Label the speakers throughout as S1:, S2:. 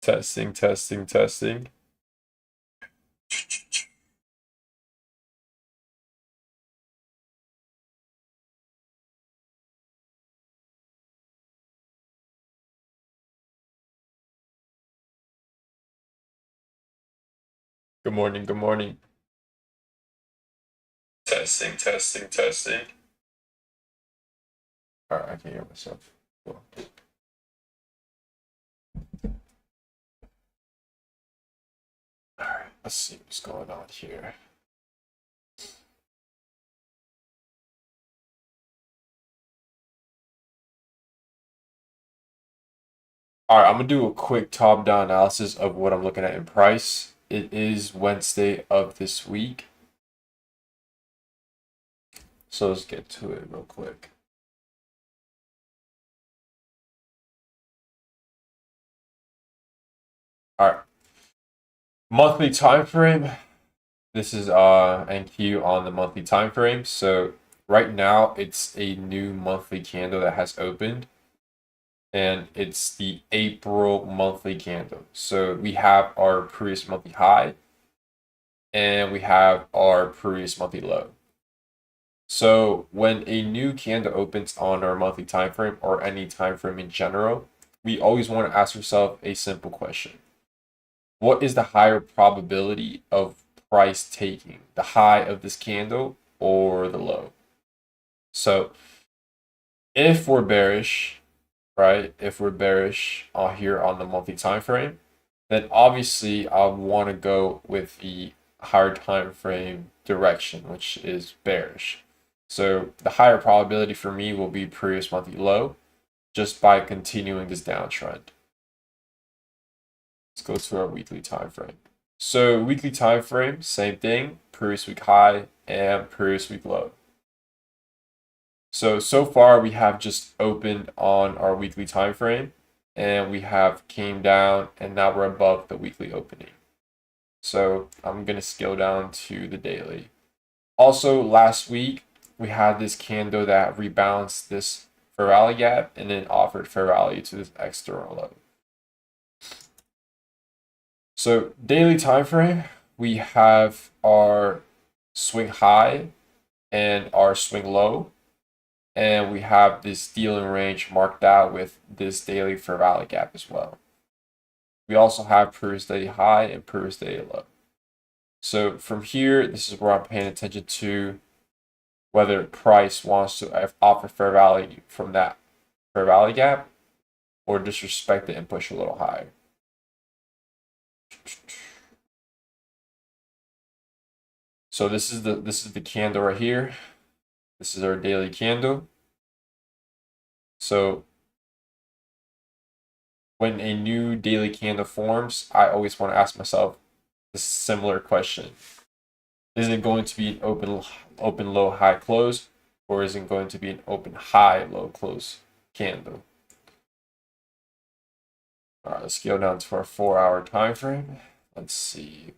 S1: Testing, testing, testing. Good morning, good morning. Testing, testing, testing. All right, I can hear myself. Cool. All right, let's see what's going on here. All right, I'm gonna do a quick top-down analysis of what I'm looking at in price. It is Wednesday of this week. So let's get to it real quick. All right. Monthly time frame. This is NQ on the monthly time frame. So right now it's a new monthly candle that has opened, and it's the April monthly candle. So we have our previous monthly high and we have our previous monthly low. So when a new candle opens on our monthly time frame or any time frame in general, we always want to ask ourselves a simple question. What is the higher probability of price taking, the high of this candle or the low? So if we're bearish, right? If we're bearish here on the monthly time frame, then obviously I want to go with the higher time frame direction, which is bearish. So the higher probability for me will be previous monthly low just by continuing this downtrend. Let's go to our weekly time frame. So weekly time frame, same thing, previous week high and previous week low. So far we have just opened on our weekly time frame and we have came down and now we're above the weekly opening. So I'm going to scale down to the daily. Also last week we had this candle that rebalanced this fair value gap and then offered fair value to this external low. So daily time frame, we have our swing high and our swing low. And we have this dealing range marked out with this daily fair value gap as well. We also have previous daily high and previous daily low. So from here, this is where I'm paying attention to whether price wants to offer fair value from that fair value gap or disrespect it and push a little higher. So this is the candle right here. This is our daily candle. So when a new daily candle forms, I always want to ask myself a similar question. Is it going to be an open low high close, or is it going to be an open high low close candle? All right, let's go down to our 4-hour time frame. Let's see.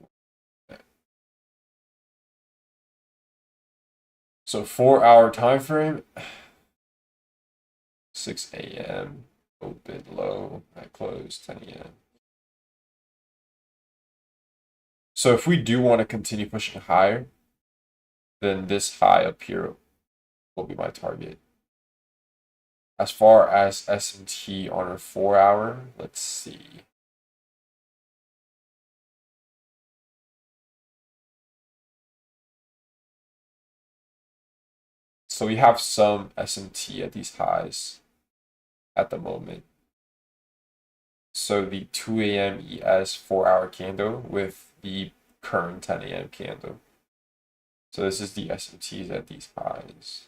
S1: So 4-hour time frame, 6 a.m. open low, high close, 10 a.m. So if we do want to continue pushing higher, then this high up here will be my target. As far as S&T on our 4-hour, let's see. So we have some S&T at these highs at the moment. So the 2 a.m. ES 4-hour candle with the current 10 a.m. candle. So this is the S&Ts at these highs.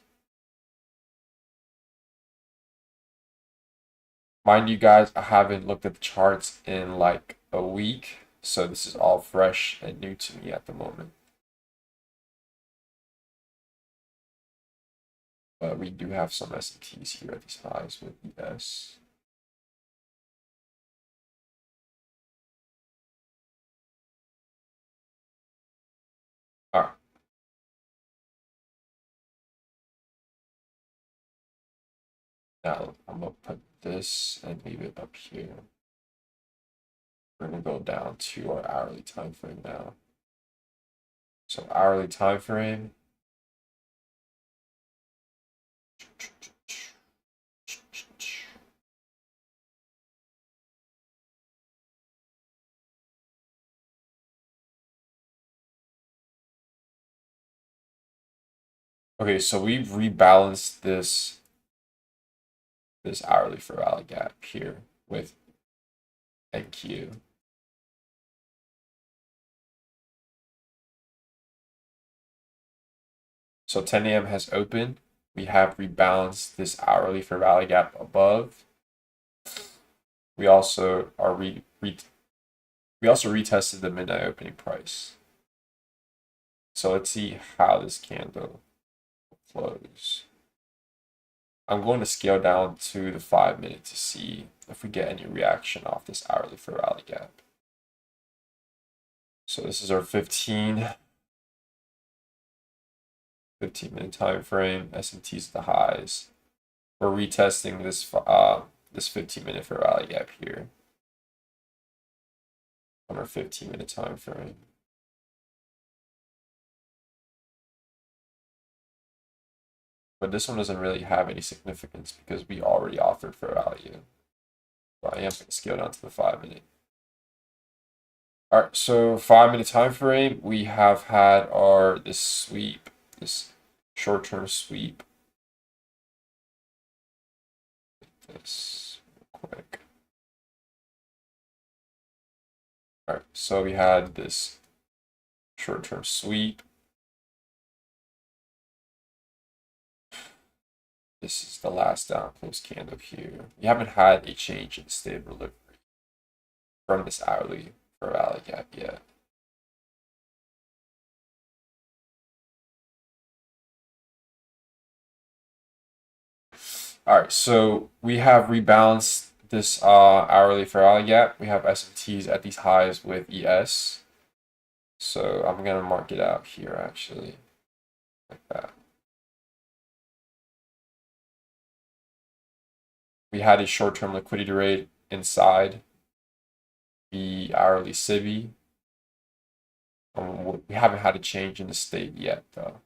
S1: Mind you guys, I haven't looked at the charts in like a week, so this is all fresh and new to me at the moment. But we do have some S&Ts here at these highs with ES. All right. Now I'm gonna put this and leave it up here. We're gonna go down to our hourly time frame now. So hourly time frame. Okay, so we've rebalanced this hourly for rally gap here with NQ. So 10 a.m. has opened. We have rebalanced this hourly for rally gap above. We also are we also retested the midnight opening price. So let's see how this candle close. I'm going to scale down to the 5-minute to see if we get any reaction off this hourly for rally gap. So this is our 15-minute time frame. S&T's the highs. We're retesting this 15-minute for rally gap here on our 15-minute time frame. But this one doesn't really have any significance because we already offered for value. But I am going to scale down to the 5-minute. All right, so 5-minute time frame, we have had this sweep, this short-term sweep. This real quick. All right, so we had this short-term sweep. This is the last down close candle here. We haven't had a change in state of delivery from this hourly for rally gap yet. All right, so we have rebalanced this hourly for rally gap. We have S&Ts at these highs with ES. So I'm gonna mark it out here actually, like that. We had a short-term liquidity rate inside the hourly SIBI. We haven't had a change in the state yet though.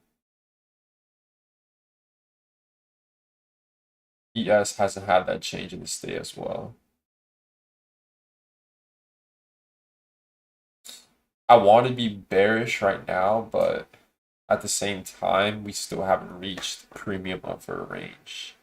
S1: ES hasn't had that change in the state as well. I want to be bearish right now, but at the same time, we still haven't reached premium of our range.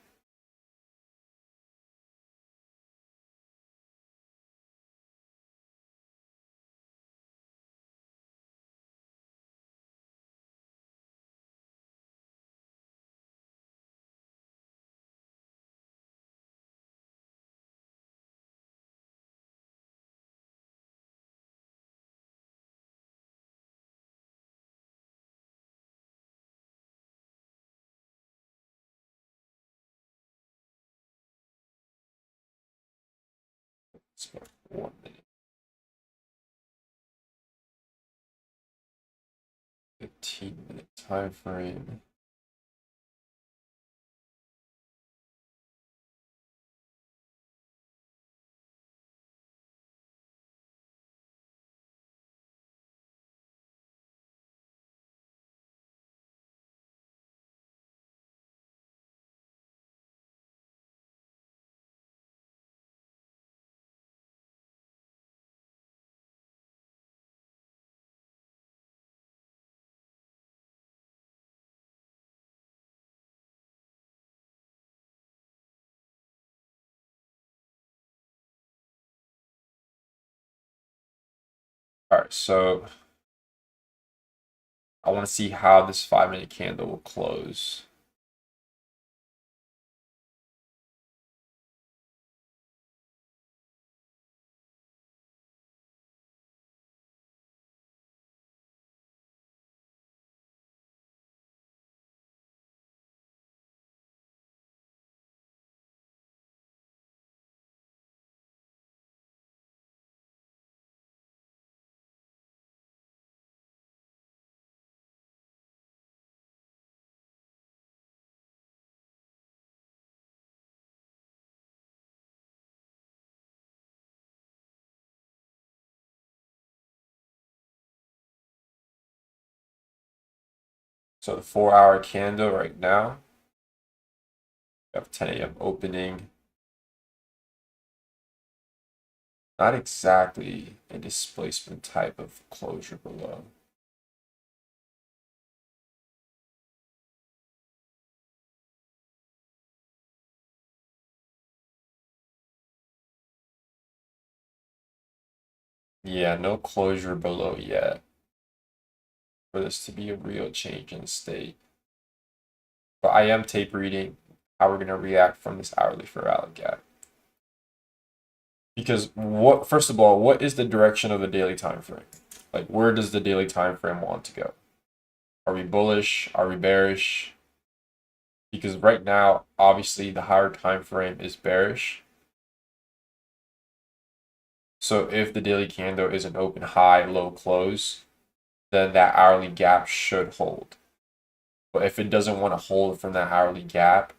S1: Let's go 1 minute. 15-minute time frame. All right, so I want to see how this 5-minute candle will close. So the 4-hour candle right now, we have 10 a.m. opening. Not exactly a displacement type of closure below. Yeah, no closure below yet for this to be a real change in state. But I am tape reading how we're going to react from this hourly for rally gap. Because first of all, what is the direction of the daily time frame? Like, where does the daily time frame want to go? Are we bullish? Are we bearish? Because right now, obviously, the higher time frame is bearish. So if the daily candle is an open high, low close, then that hourly gap should hold. But if it doesn't want to hold from that hourly gap,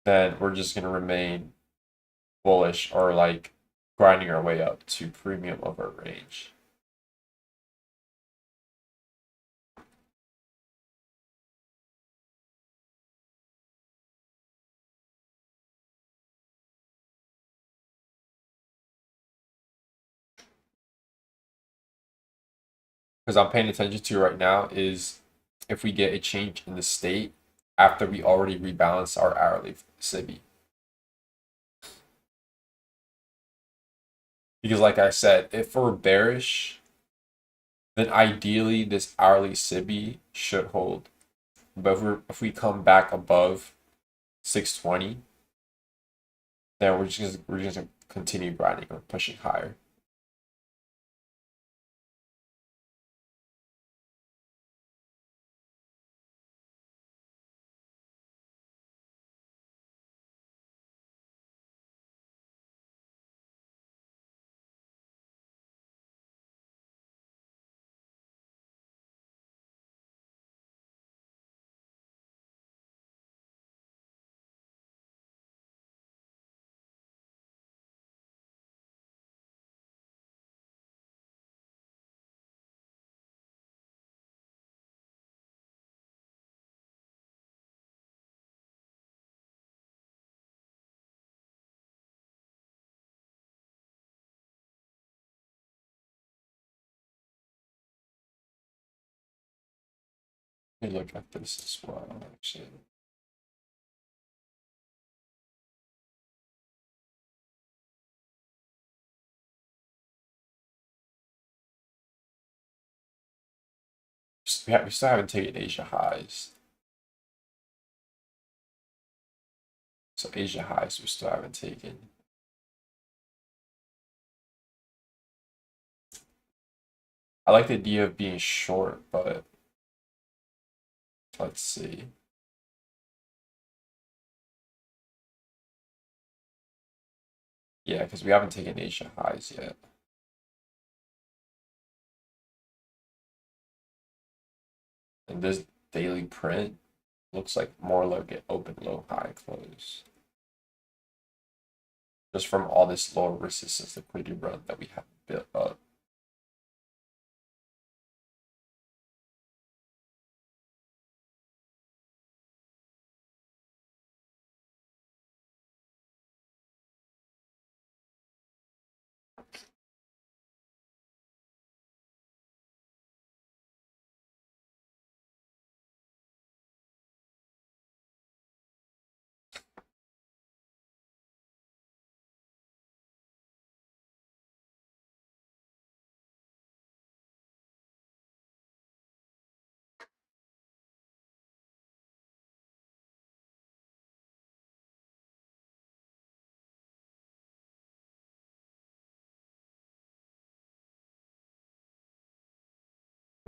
S1: then we're just going to remain bullish or like grinding our way up to premium of our range. Because I'm paying attention to right now is if we get a change in the state after we already rebalance our hourly SIBI. Because like I said, if we're bearish, then ideally this hourly SIBI should hold. But if we come back above 620, then we're just gonna continue grinding or pushing higher. Let me look at this as well, actually. We still haven't taken Asia highs. So Asia highs we still haven't taken. I like the idea of being short, but let's see. Yeah, because we haven't taken Asia highs yet. And this daily print looks like more like an open low high close. Just from all this low resistance liquidity run that we have built up.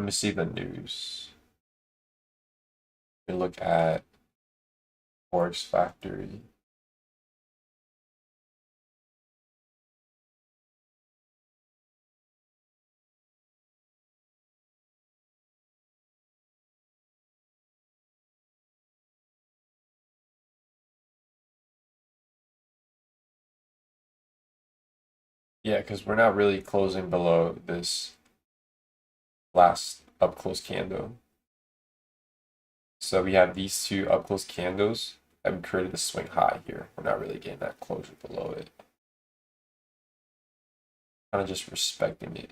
S1: Let me see the news. We look at Forex Factory. Yeah, because we're not really closing below this last up close candle. So we have these two up close candles that we created the swing high here. We're not really getting that closure below it. Kind of just respecting it.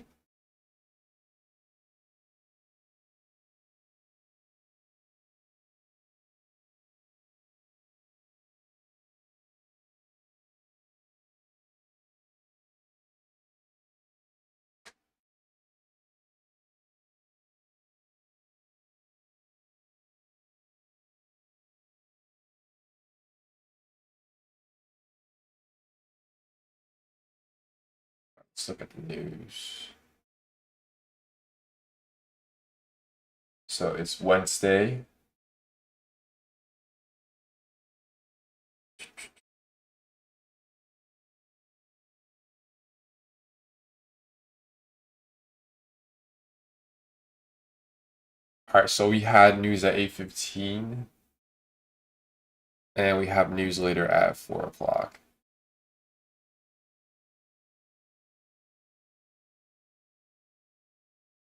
S1: Let's look at the news. So it's Wednesday. All right, so we had news at 8:15, and we have news later at 4 o'clock.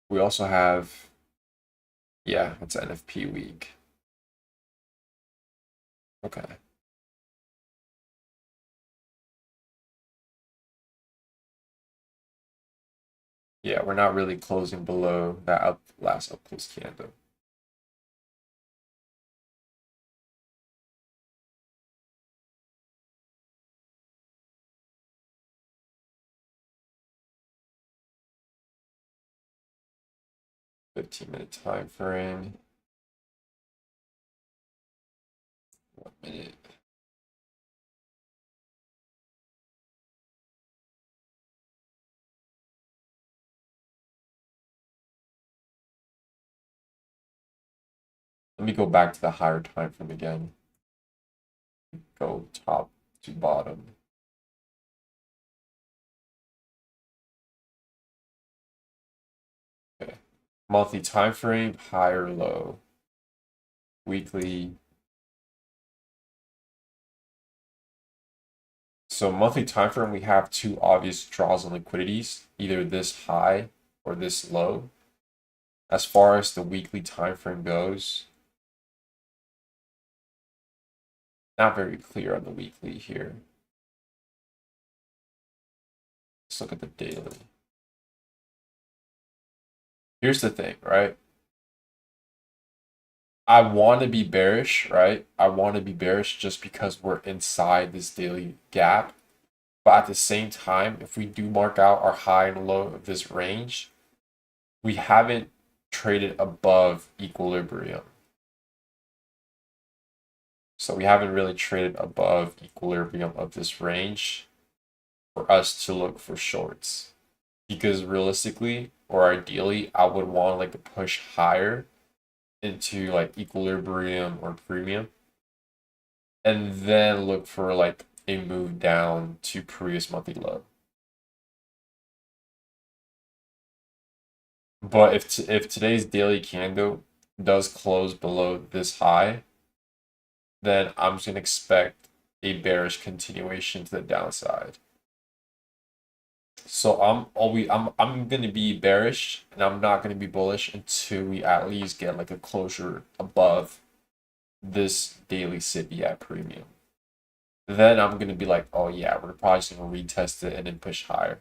S1: We also have, yeah, it's NFP week. Okay. Yeah, we're not really closing below that last up close candle. $15-minute time frame. 1 minute. Let me go back to the higher time frame again. Go top to bottom. Okay. Monthly time frame, high or low. Weekly. So monthly time frame, we have two obvious draws and liquidities, either this high or this low. As far as the weekly time frame goes, not very clear on the weekly here. Let's look at the daily. Here's the thing, right? I want to be bearish, right? I want to be bearish just because we're inside this daily gap. But at the same time, if we do mark out our high and low of this range, we haven't traded above equilibrium. So we haven't really traded above equilibrium of this range for us to look for shorts. Because realistically, or ideally, I would want like a push higher into like equilibrium or premium, and then look for like a move down to previous monthly low. But if today's daily candle does close below this high, then I'm just gonna expect a bearish continuation to the downside. So I'm gonna be bearish and I'm not gonna be bullish until we at least get like a closure above this daily SIBI at premium. Then I'm gonna be like, oh yeah, we're probably just gonna retest it and then push higher.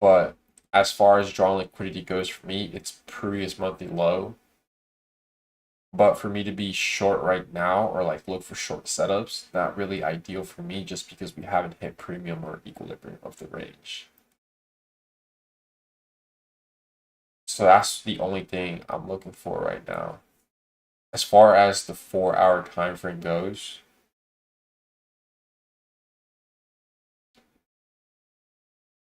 S1: But as far as drawing liquidity goes for me, it's previous monthly low. But for me to be short right now or like look for short setups, not really ideal for me just because we haven't hit premium or equilibrium of the range. So that's the only thing I'm looking for right now. As far as the 4-hour time frame goes,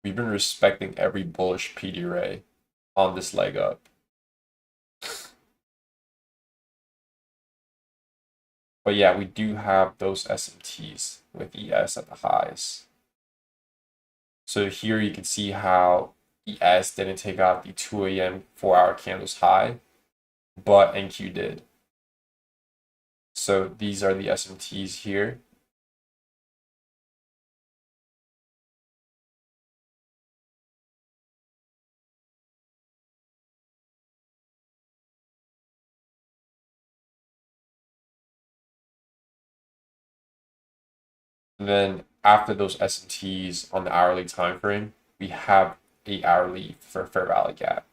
S1: we've been respecting every bullish PD ray on this leg up. But yeah, we do have those SMTs with ES at the highs. So here you can see how ES didn't take out the 2 a.m. 4-hour candles high, but NQ did. So these are the SMTs here. And then after those S&Ts on the hourly time frame, we have a hourly for fair value gap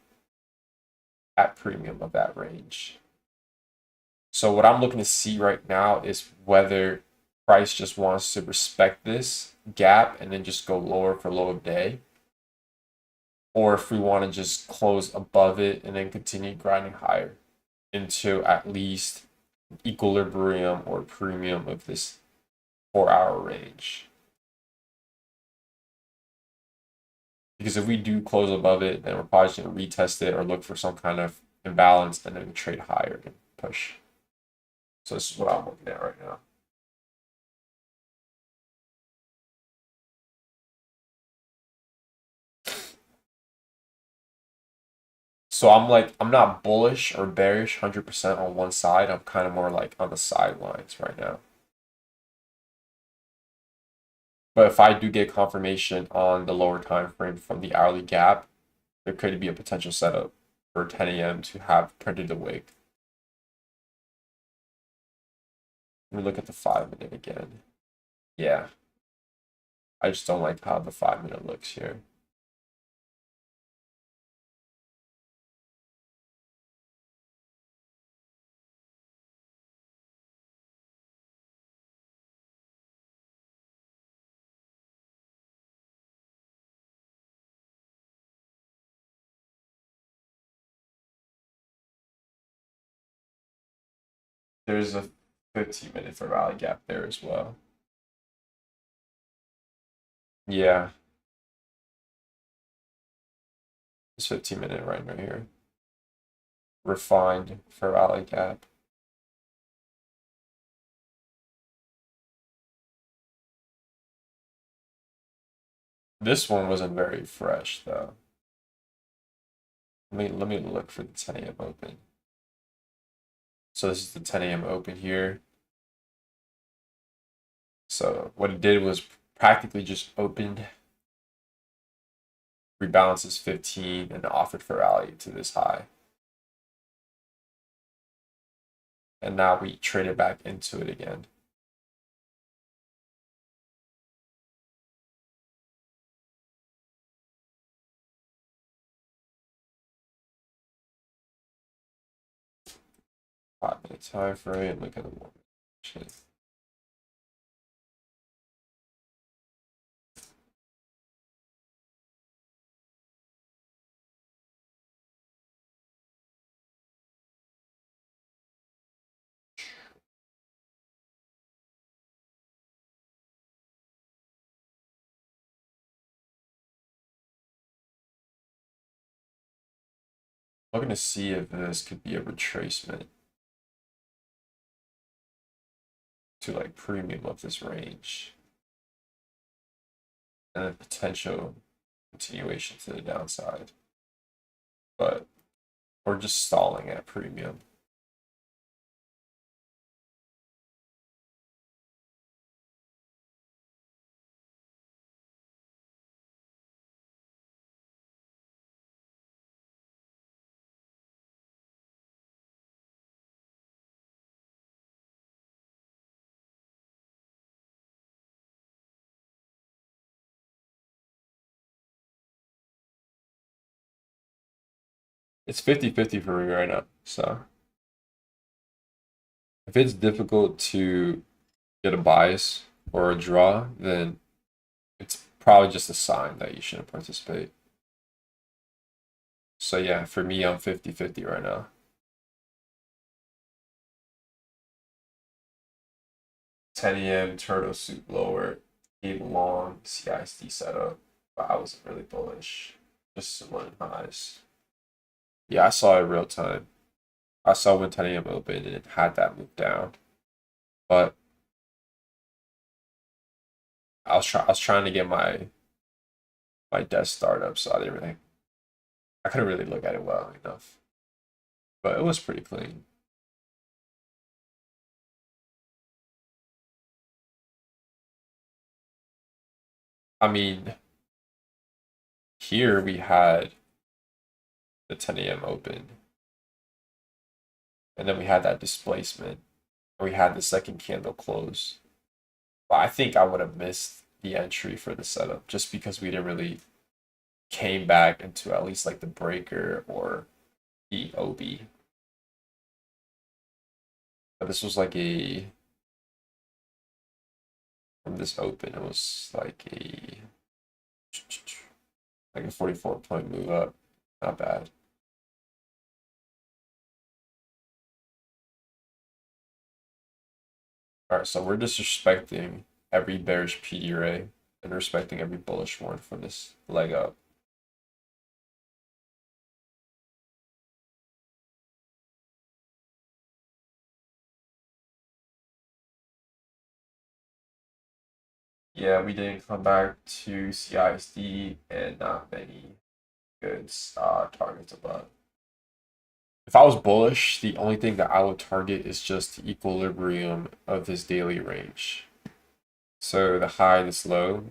S1: at premium of that range. So what I'm looking to see right now is whether price just wants to respect this gap and then just go lower for low of day, or if we want to just close above it and then continue grinding higher into at least equilibrium or premium of this 4-hour range. Because if we do close above it, then we're probably just going to retest it or look for some kind of imbalance and then trade higher and push. So this is what I'm looking at right now. So I'm not bullish or bearish 100% on one side. I'm kind of more like on the sidelines right now. But if I do get confirmation on the lower time frame from the hourly gap, there could be a potential setup for 10 a.m. to have printed a wick. Let me look at the 5-minute again. Yeah. I just don't like how the 5-minute looks here. There's a 15-minute for rally gap there as well. Yeah. It's 15-minute right here. Refined for rally gap. This one wasn't very fresh though. Let me look for the 10 a.m. open. So this is the 10 a.m. open here. So what it did was practically just opened, rebalances 15, and offered for rally to this high. And now we traded back into it again. Five-minute time frame. Look at the 1-minute. Looking to see if this could be a retracement to like premium of this range and a potential continuation to the downside. But we're just stalling at premium. It's 50-50 for me right now. So if it's difficult to get a bias or a draw, then it's probably just a sign that you shouldn't participate. So yeah, for me, I'm 50-50 right now. $10 a.m. turtle soup lower, gave long CISD setup, but I wasn't really bullish. Just some highs. Yeah, I saw it real time. I saw when 10 a.m. opened and it had that move down. But I was trying to get my desk startup, so I couldn't really look at it well enough. But it was pretty clean. I mean, here we had the 10 a.m. open. And then we had that displacement. And we had the second candle close But I think I would have missed the entry for the setup just because we didn't really came back into at least like the breaker or the OB. But this was like a from this open, it was like a 44-point move up. Not bad. All right, so we're disrespecting every bearish PD ray and respecting every bullish one from this leg up. Yeah, we didn't come back to CISD and not many good targets above. If I was bullish, the only thing that I would target is just the equilibrium of this daily range. So the high, this low,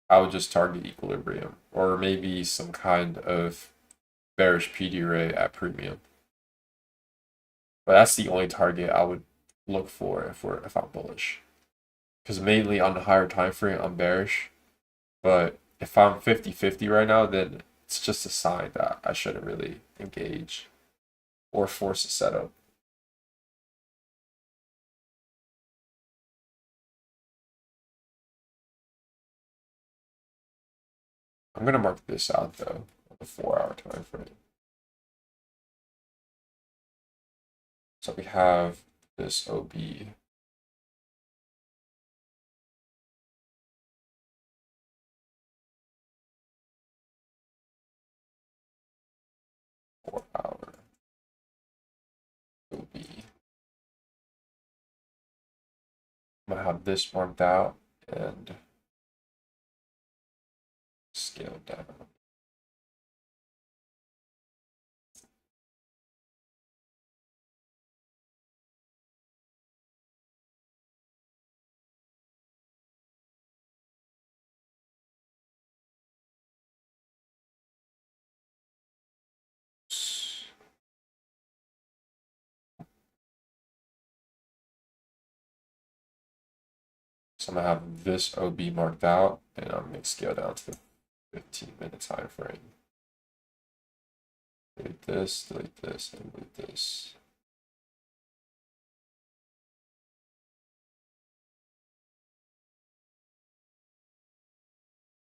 S1: I would just target equilibrium or maybe some kind of bearish PD ray at premium. But that's the only target I would look for if I'm bullish. Because mainly on the higher time frame, I'm bearish. But if I'm 50-50 right now, then it's just a sign that I shouldn't really engage or force a setup. I'm gonna mark this out though, on the 4-hour time frame. So we have this OB. Four-hour OB. I'm gonna have this marked out and scale down. So I'm gonna have this OB marked out, and I'm gonna scale down to the 15-minute time frame. Delete this, and delete this.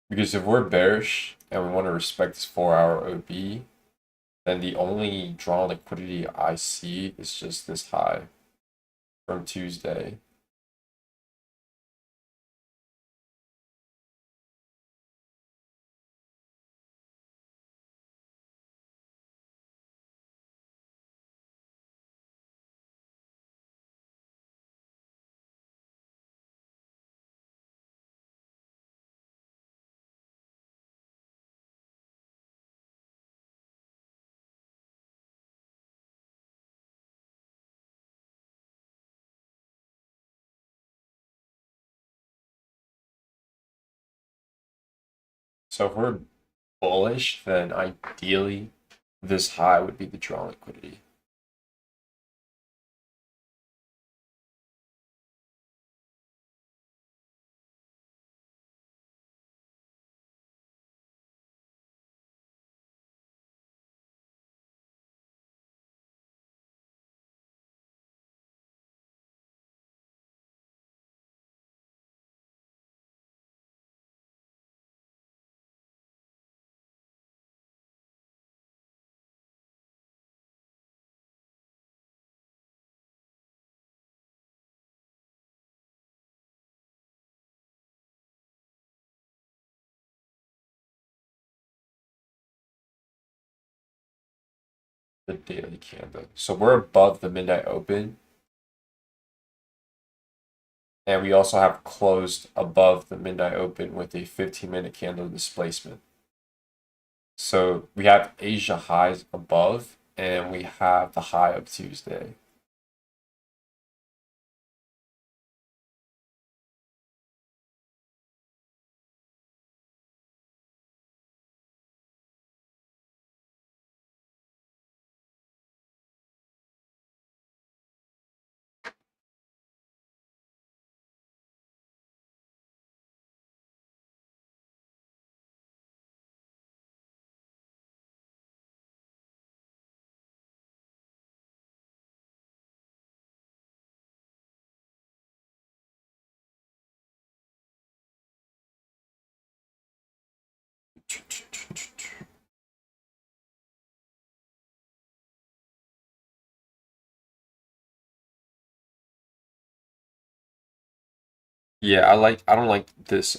S1: Because if we're bearish and we want to respect this 4-hour OB, then the only drawn liquidity I see is just this high from Tuesday. So if we're bullish, then ideally this high would be the drawn liquidity. The daily candle. So we're above the midnight open. And we also have closed above the midnight open with a 15-minute candle displacement. So we have Asia highs above, and we have the high of Tuesday. Yeah, I don't like this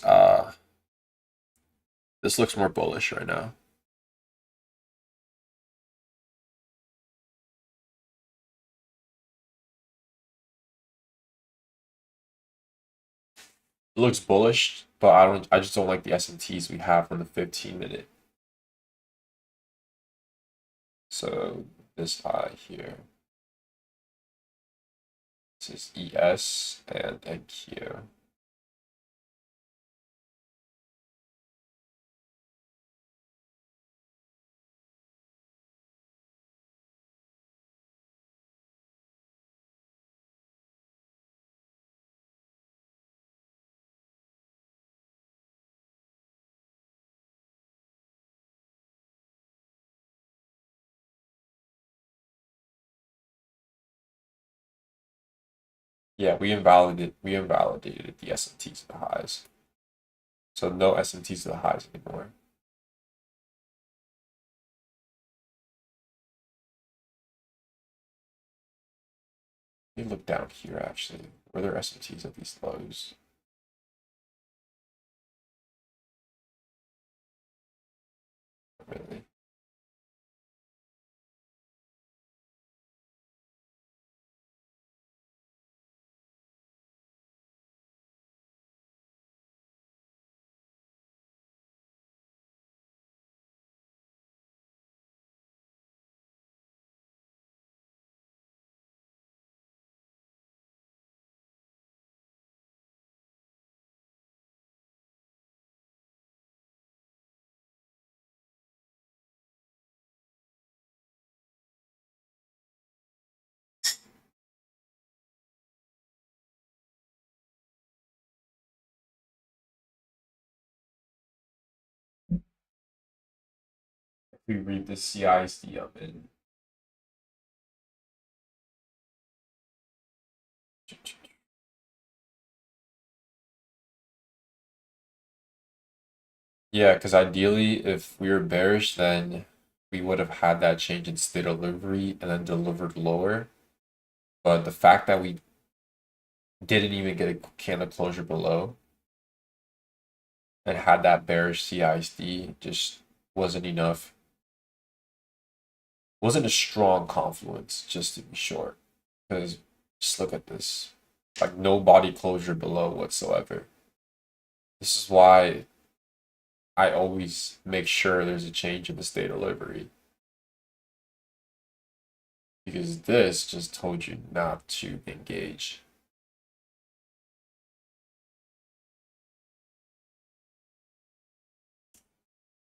S1: this looks more bullish right now. It looks bullish, but I just don't like the SMTs we have on the 15-minute. So this high here. This is ES and NQ. Yeah, we invalidated the SMTs to the highs. So no SMTs to the highs anymore. Let me look down here actually. Were there SMTs at these lows? Really? If we read the CISD up in. Yeah, because ideally, if we were bearish, then we would have had that change in state delivery and then delivered lower. But the fact that we didn't even get a candle closure below and had that bearish CISD just wasn't enough. Wasn't a strong confluence just to be short. Because just look at this. Like no body closure below whatsoever. This is why I always make sure there's a change in the state delivery. Because this just told you not to engage.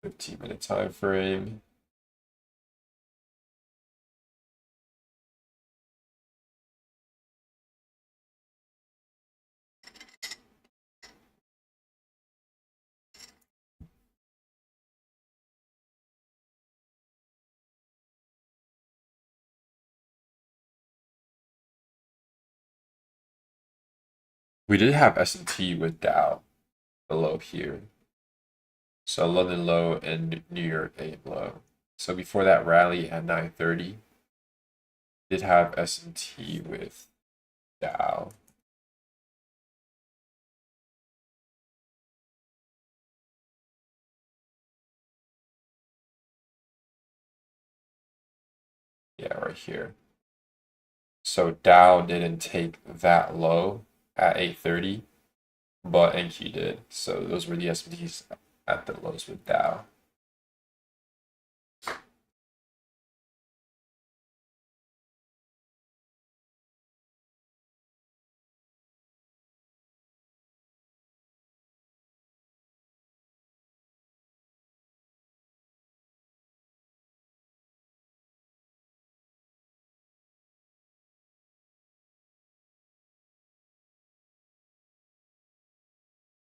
S1: Fifteen-minute time frame. We did have S&T with Dow below here. So London low and New York AM low. So before that rally at 9:30, did have S&T with Dow. Yeah, right here. So Dow didn't take that low at 8:30, but NQ did. So those were the S&Ts at the lows with Dow.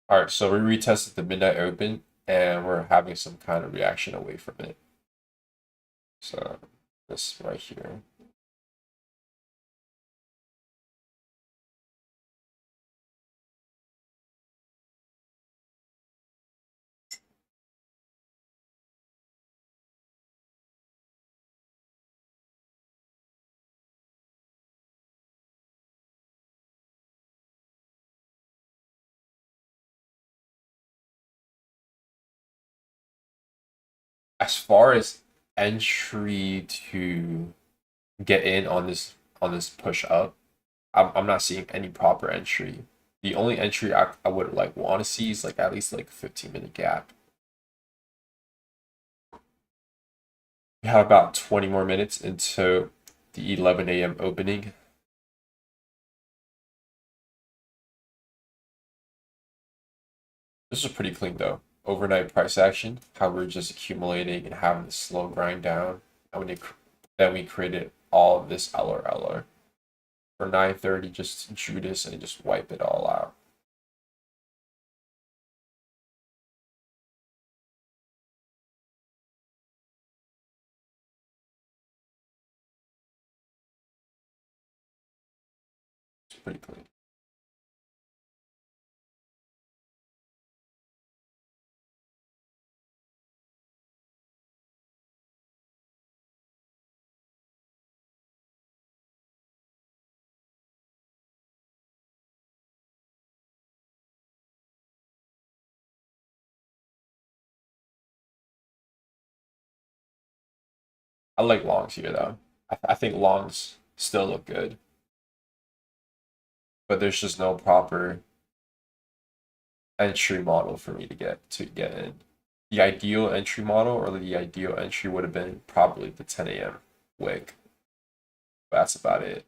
S1: All right, so we retested the midnight open and we're having some kind of reaction away from it. So this right here. As far as entry to get in on this push up, I'm not seeing any proper entry. The only entry I would like want to see is like at least like a 15-minute gap. We have about 20 more minutes into the 11 a.m. opening. This is pretty clean though. Overnight price action, how we're just accumulating and having this slow grind down. And then we created all of this LR for 9:30, just Judas and just wipe it all out. It's pretty clean. I like longs here though. I think longs still look good, but there's just no proper entry model for me to get in. The ideal entry model or the ideal entry would have been probably the 10 a.m. wick. That's about it.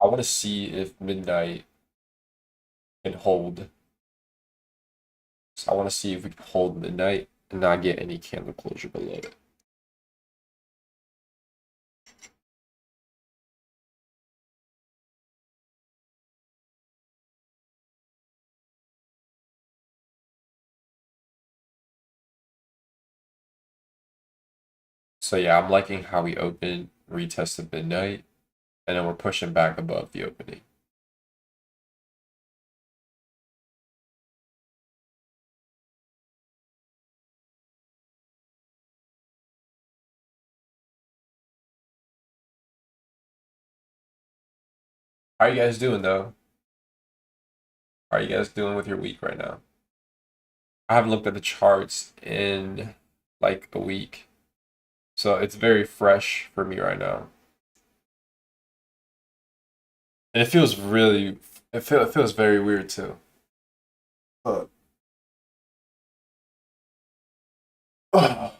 S1: I want to see if midnight can hold. So I want to see if we can hold midnight and not get any candle closure below it. So yeah, I'm liking how we opened, retested midnight, and then we're pushing back above the opening. How are you guys doing though? How are you guys doing with your week right now? I haven't looked at the charts in like a week. So it's very fresh for me right now. And it feels really it feels very weird too. But I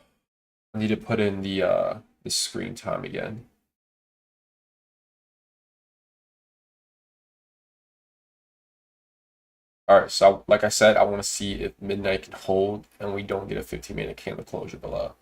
S1: need to put in the screen time again. All right, so like I said, I want to see if midnight can hold and we don't get a 15-minute candle closure below.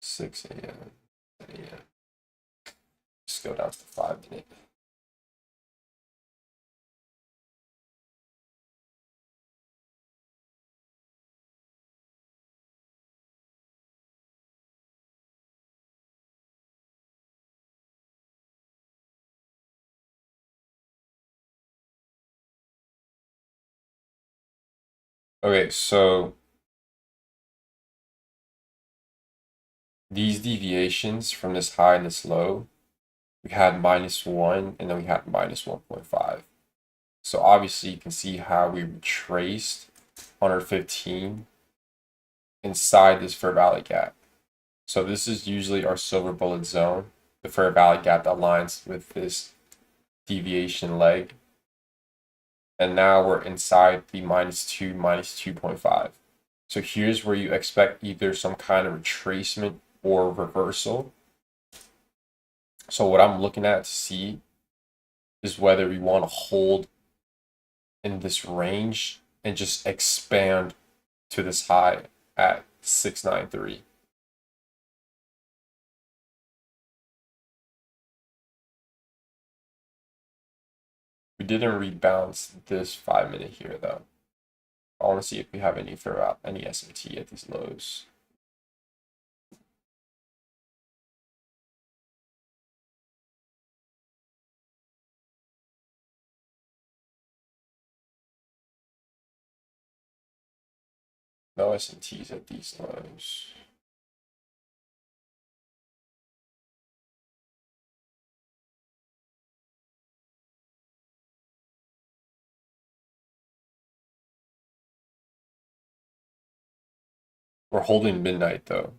S1: Six a.m. 10 a.m. Just go down to the 5 minute. Okay, so these deviations from this high and this low, we had -1 and then we had -1.5. So obviously you can see how we retraced 115 inside this fair value gap. So this is usually our silver bullet zone, the fair value gap that aligns with this deviation leg. And now we're inside the -2, -2.5. So here's where you expect either some kind of retracement or reversal. So what I'm looking at to see is whether we want to hold in this range and just expand to this high at 693. We didn't rebalance this 5-minute here though. I want to see if we have any throughout any SMT at these lows. No SMTs at these lows. We're holding midnight though.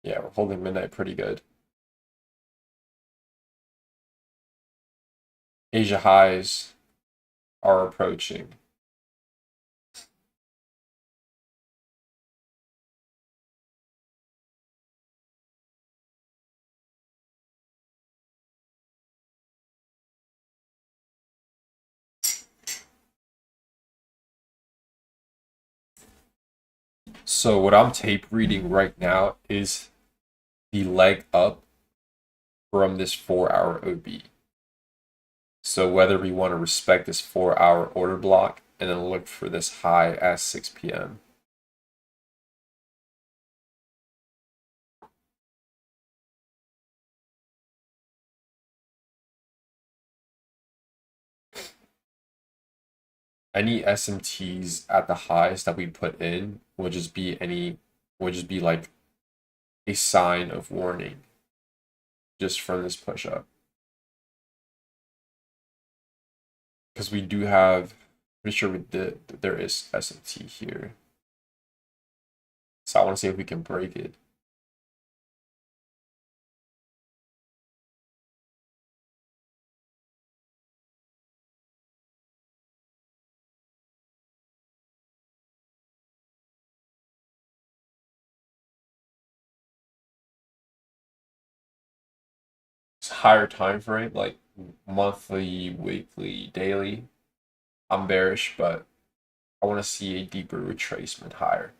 S1: Yeah, we're holding midnight pretty good. Asia highs are approaching. So what I'm tape reading right now is the leg up from this 4-hour OB. So whether we want to respect this 4-hour order block and then look for this high at 6 p.m. Any SMTs at the highs that we put in would just be like a sign of warning just from this push up. Because we do have, pretty sure there is SMT here. So I want to see if we can break it. It's higher time frame, like monthly, weekly, daily. I'm bearish, but I want to see a deeper retracement higher.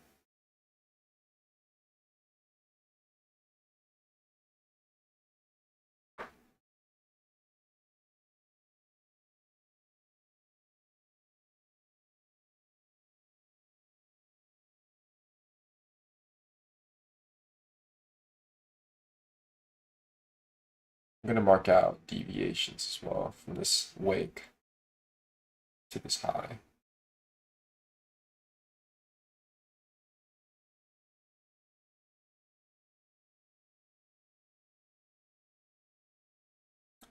S1: I'm going to mark out deviations as well from this wake to this high.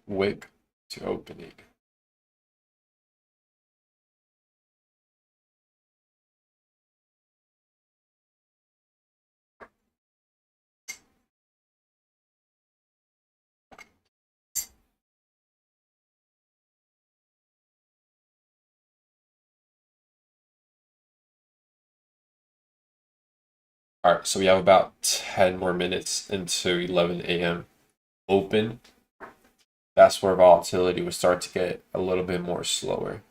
S1: Wick to opening. All right, so we have about 10 more minutes into 11 a.m. open. That's where volatility would start to get a little bit more slower.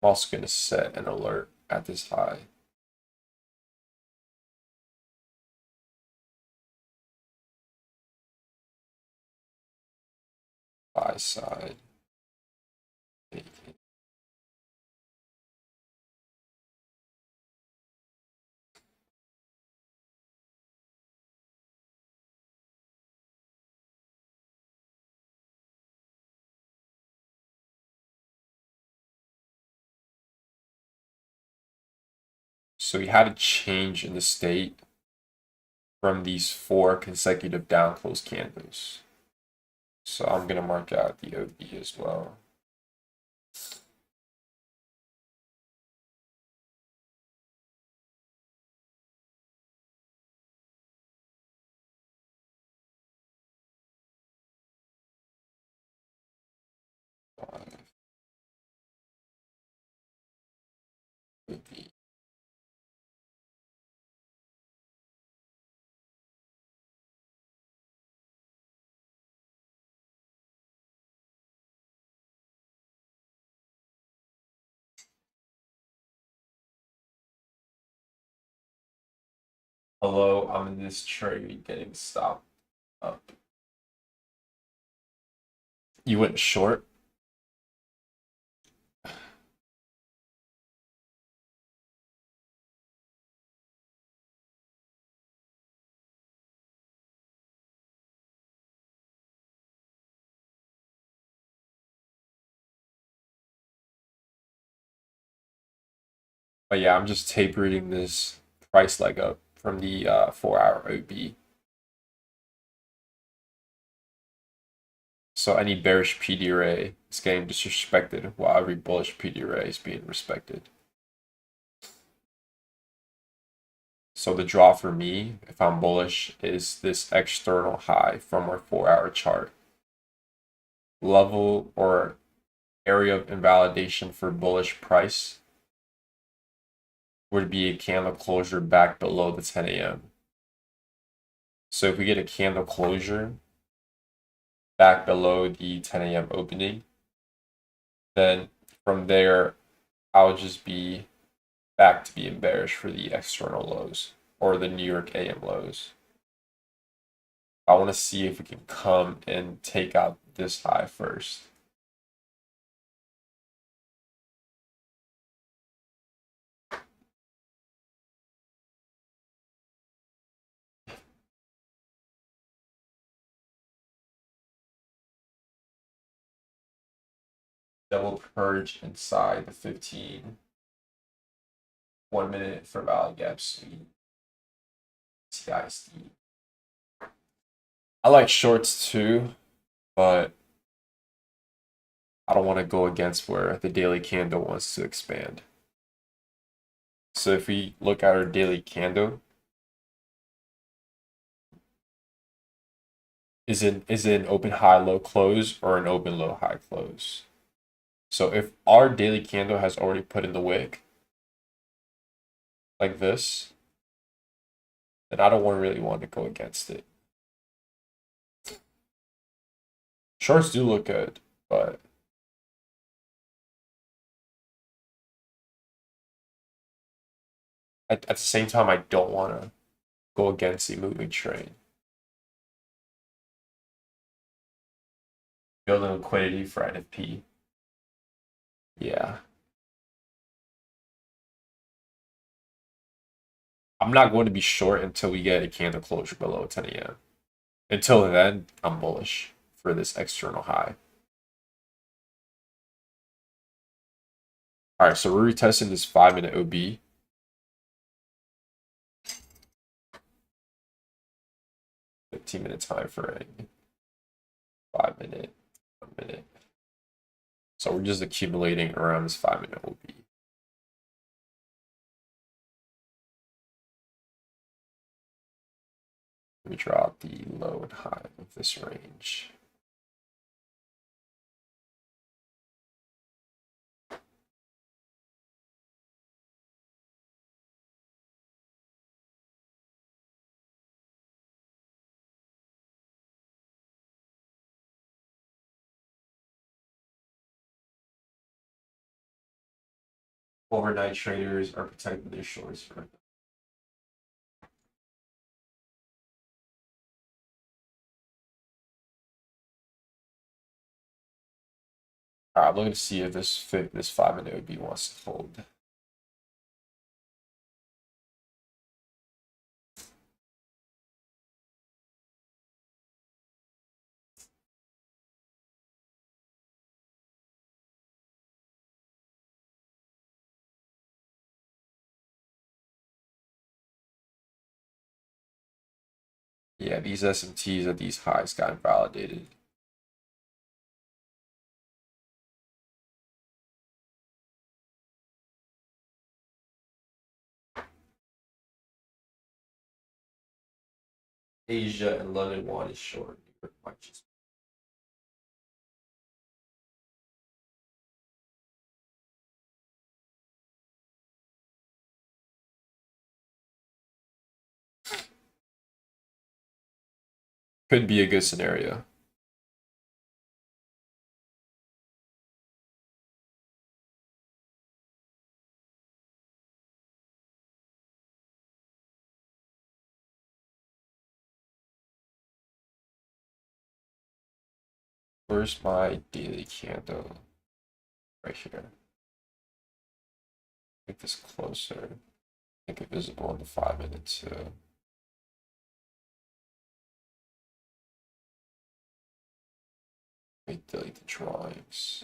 S1: I'm also going to set an alert at this high. Buy side. So we had a change in the state from these 4 consecutive down close candles. So I'm gonna mark out the OB as well. OB. Hello, I'm in this trade getting stopped up. You went short? But yeah, I'm just tape reading this price leg up from the 4-hour OB. So any bearish PD array is getting disrespected while every bullish PD array is being respected. So the draw for me, if I'm bullish, is this external high from our 4-hour chart. Level or area of invalidation for bullish price would be a candle closure back below the 10 a.m. So if we get a candle closure back below the 10 a.m. opening, then from there, I'll just be back to being bearish for the external lows or the New York AM lows. I want to see if we can come and take out this high first. Double purge inside the 15. 1 minute for valid gaps. CISD. I like shorts too, but I don't want to go against where the daily candle wants to expand. So if we look at our daily candle, is it an open high low close or an open low high close? So if our daily candle has already put in the wick like this, then I don't really want to go against it. Shorts do look good, but at the same time, I don't want to go against the moving train. Building liquidity for NFP. Yeah. I'm not going to be short until we get a candle closure below 10 a.m. Until then, I'm bullish for this external high. All right, so we're retesting this 5-minute OB. $15-minute time frame. 5-minute, 1 minute. So we're just accumulating around this 5-minute OB. We draw the low and high of this range. Overnight traders are protecting their shorts. All right, I'm looking to see if this 5-minute OB wants to hold. Yeah, these SMTs at these highs got invalidated. Asia and London one is short. New York might just could be a good scenario. Where's my daily candle? Right here. Make this closer. Make it visible in the 5 minute too. Delete the drawings.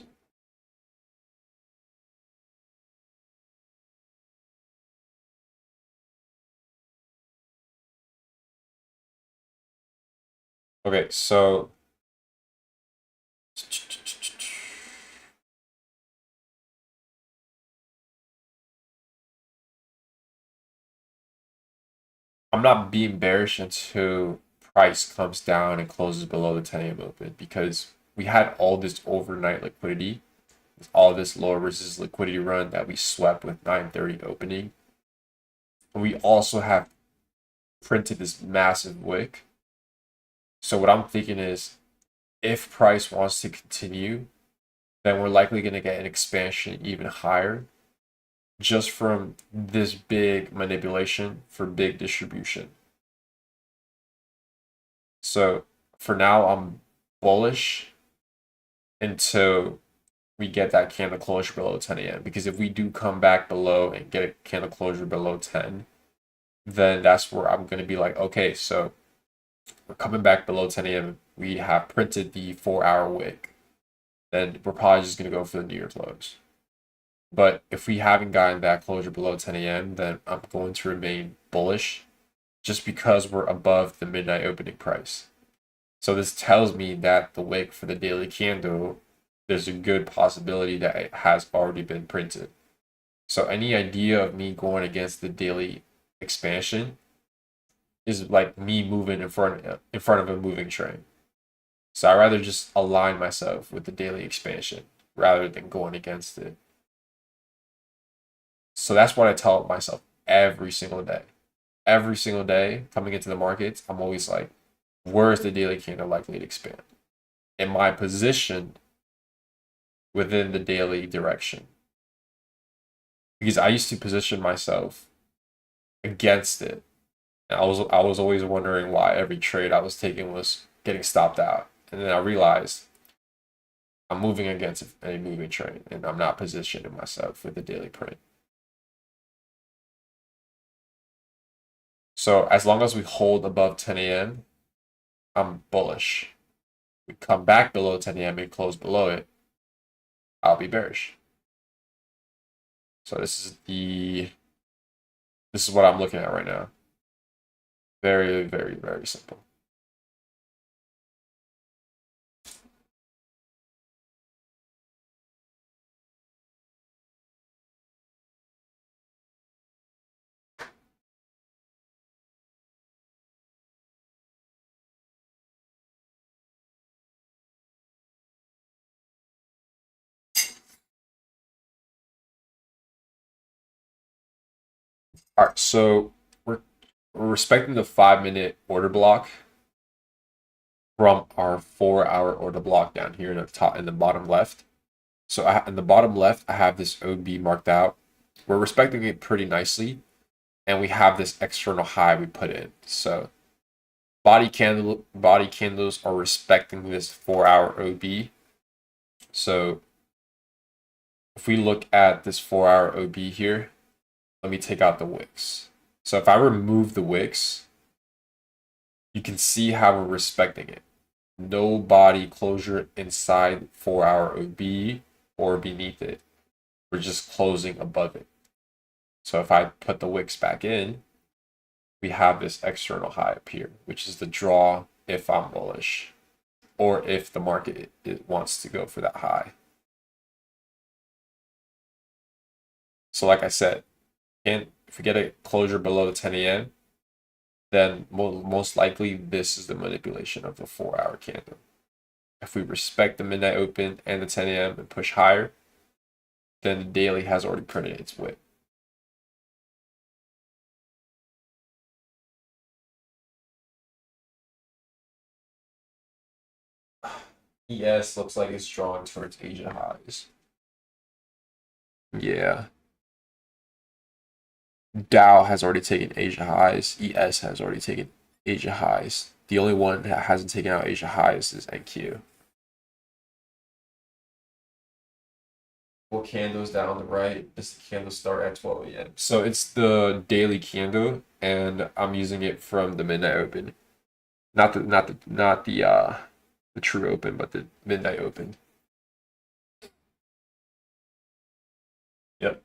S1: Okay, so I'm not being bearish until price comes down and closes below the 10 a.m. open because we had all this overnight liquidity, all this lower resistance liquidity run that we swept with 9:30 opening. And we also have printed this massive wick. So what I'm thinking is if price wants to continue, then we're likely going to get an expansion even higher just from this big manipulation for big distribution. So for now, I'm bullish until we get that candle closure below 10 a.m. Because if we do come back below and get a candle closure below 10, then that's where I'm going to be like, okay, so we're coming back below 10 a.m. We have printed the 4-hour wick. Then we're probably just going to go for the New Year close. But if we haven't gotten that closure below 10 a.m., then I'm going to remain bullish just because we're above the midnight opening price. So this tells me that the wick for the daily candle, there's a good possibility that it has already been printed. So any idea of me going against the daily expansion is like me moving in front of a moving train. So I'd rather just align myself with the daily expansion rather than going against it. So that's what I tell myself every single day. Every single day coming into the markets, I'm always like, where is the daily candle likely to expand? Am I positioned within the daily direction? Because I used to position myself against it. And I was always wondering why every trade I was taking was getting stopped out. And then I realized I'm moving against a moving train and I'm not positioning myself with the daily print. So as long as we hold above 10 a.m., I'm bullish. We come back below 10 a.m. and close below it, I'll be bearish. So this is what I'm looking at right now. Very, very, very simple. All right, so we're respecting the 5 minute order block from our 4-hour order block down here in the top in the bottom left. So in the bottom left, I have this OB marked out. We're respecting it pretty nicely, and we have this external high we put in. So body candles are respecting this 4-hour OB. So if we look at this 4-hour OB here, let me take out the wicks. So if I remove the wicks, you can see how we're respecting it. No body closure inside 4-hour OB or beneath it. We're just closing above it. So if I put the wicks back in, we have this external high up here, which is the draw if I'm bullish or if the market it wants to go for that high. So like I said, if we get a closure below the 10 a.m., then most likely this is the manipulation of the 4-hour candle. If we respect the midnight open and the 10 a.m. and push higher, then the daily has already printed its wick. ES looks like it's drawing towards Asia highs. Yeah. Dow has already taken Asia highs. ES has already taken Asia highs. The only one that hasn't taken out Asia highs is NQ. What candles down on the right? This candle start at 12 a.m. So it's the daily candle, and I'm using it from the midnight open, not the true open, but the midnight open. Yep.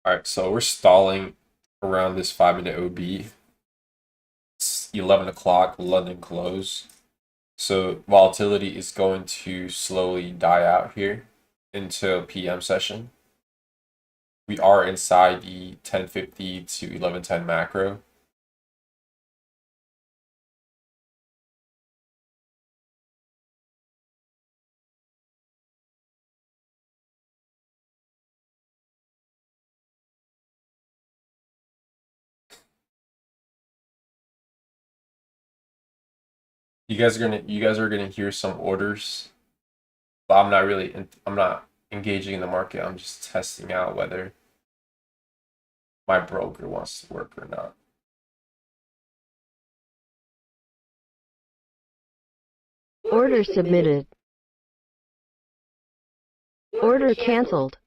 S1: All right, so we're stalling around this 5-minute OB. It's 11 o'clock London close. So volatility is going to slowly die out here into PM session. We are inside the 1050 to 1110 macro. You guys are gonna hear some orders, but I'm not engaging in the market. I'm just testing out whether my broker wants to work or not.
S2: Order submitted. Order canceled.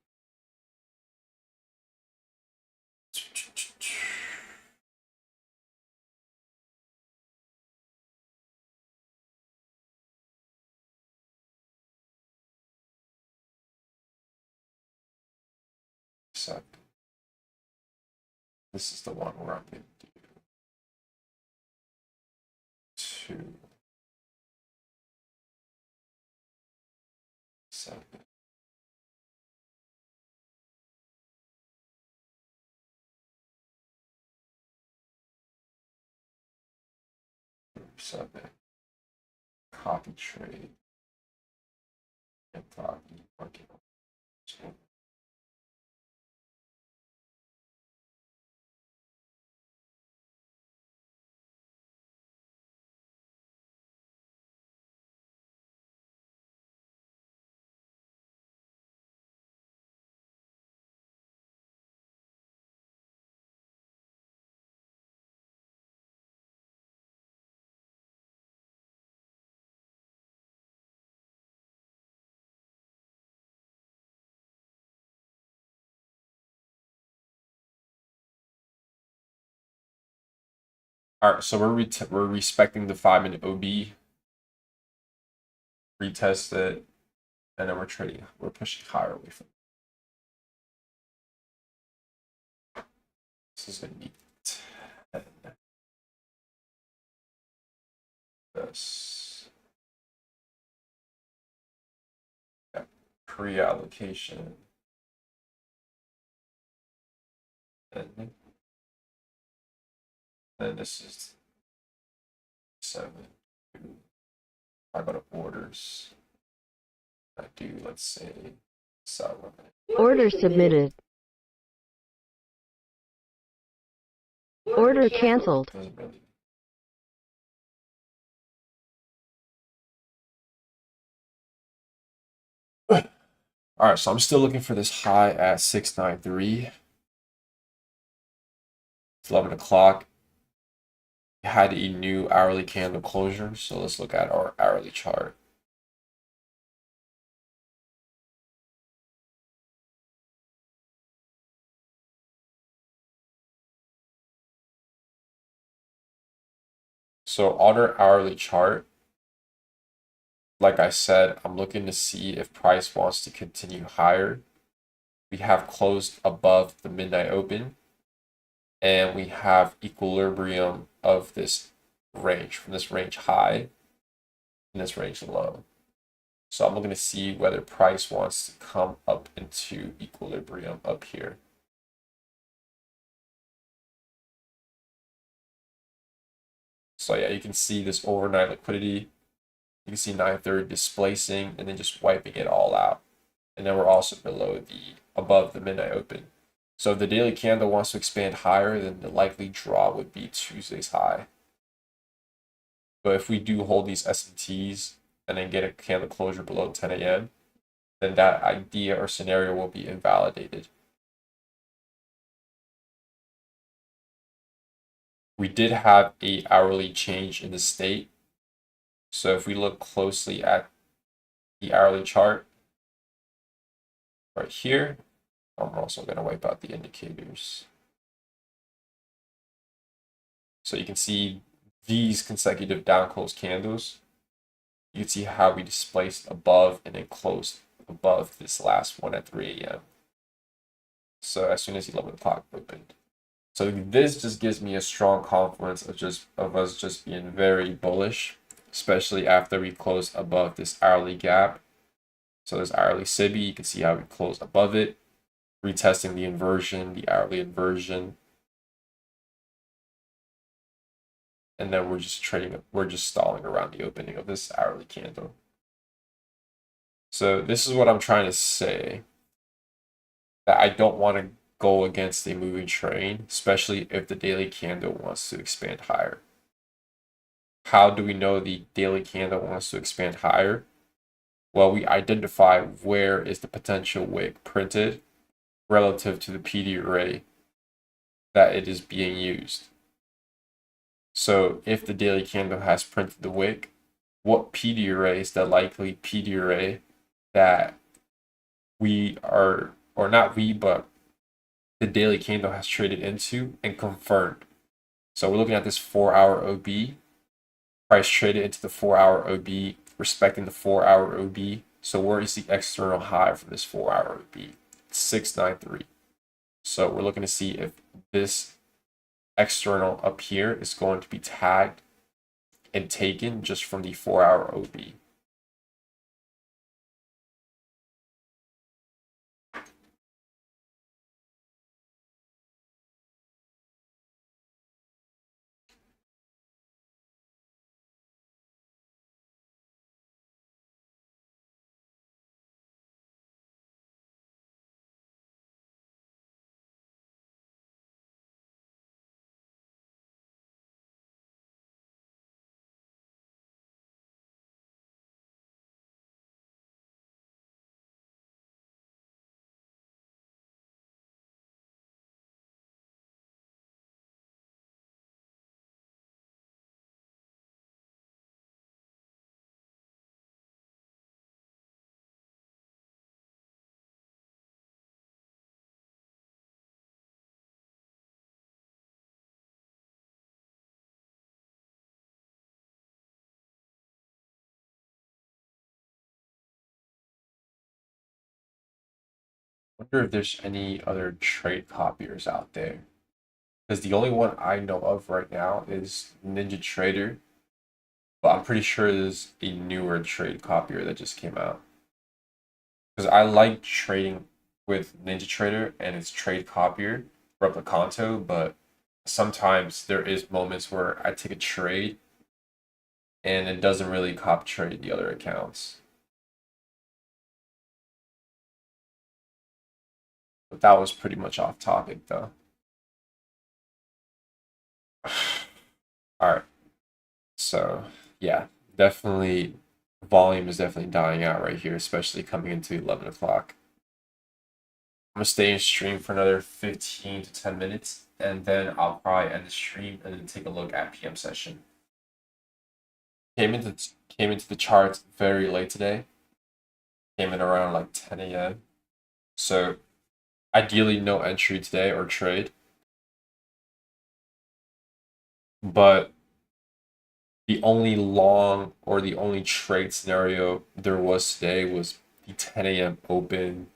S1: So this is the one where I'm gonna do 2, 7. 7. Copy trade and copy market. All right, so we're respecting the 5-minute OB, retest it, and then we're pushing higher away from it. This is gonna be 10. This. Yeah, pre-allocation. And this is 7. I go to orders. I do, let's say, sell limit.
S2: Order submitted. Order canceled.
S1: Doesn't really. All right, so I'm still looking for this high at 693. It's 11 o'clock. We had a new hourly candle closure, so let's look at our hourly chart. So on our hourly chart, like I said, I'm looking to see if price wants to continue higher. We have closed above the midnight open, and we have equilibrium of this range, from this range high and this range low. So I'm looking to see whether price wants to come up into equilibrium up here. So yeah, you can see this overnight liquidity. You can see 930 displacing and then just wiping it all out. And then we're also above the midnight open. So if the daily candle wants to expand higher, then the likely draw would be Tuesday's high. But if we do hold these S&Ts and then get a candle closure below 10 a.m., then that idea or scenario will be invalidated. We did have a hourly change in the state. So if we look closely at the hourly chart right here, I'm also going to wipe out the indicators. So you can see these consecutive down close candles. You can see how we displaced above and then closed above this last one at 3 a.m. So as soon as 11 o'clock opened. So this just gives me a strong confidence of us just being very bullish, especially after we close above this hourly gap. So this hourly SIBI, you can see how we close above it, retesting the inversion, the hourly inversion. And then we're just stalling around the opening of this hourly candle. So this is what I'm trying to say, that I don't want to go against a moving train, especially if the daily candle wants to expand higher. How do we know the daily candle wants to expand higher? Well, we identify where is the potential wick printed relative to the PD array that it is being used. So if the daily candle has printed the wick, what PD array is the likely PD array that we are, or not we, but the daily candle has traded into and confirmed? So we're looking at this 4-hour OB. Price traded into the 4-hour OB, respecting the 4-hour OB. So where is the external high from this 4-hour OB? 693. So we're looking to see if this external up here is going to be tagged and taken just from the 4-hour OB. Wonder if there's any other trade copiers out there. Because the only one I know of right now is Ninja Trader. But I'm pretty sure there's a newer trade copier that just came out. Because I like trading with Ninja Trader and its trade copier, Replicanto, but sometimes there is moments where I take a trade and it doesn't really copy trade the other accounts. But that was pretty much off topic though. All right. So, yeah, definitely volume is definitely dying out right here, especially coming into 11 o'clock. I'm gonna stay in stream for another 15 to 10 minutes, and then I'll probably end the stream and then take a look at PM session. Came into the charts very late today. Came in around like 10 a.m. So ideally no entry today or trade. But The only long or the only trade scenario there was today was the 10 a.m. open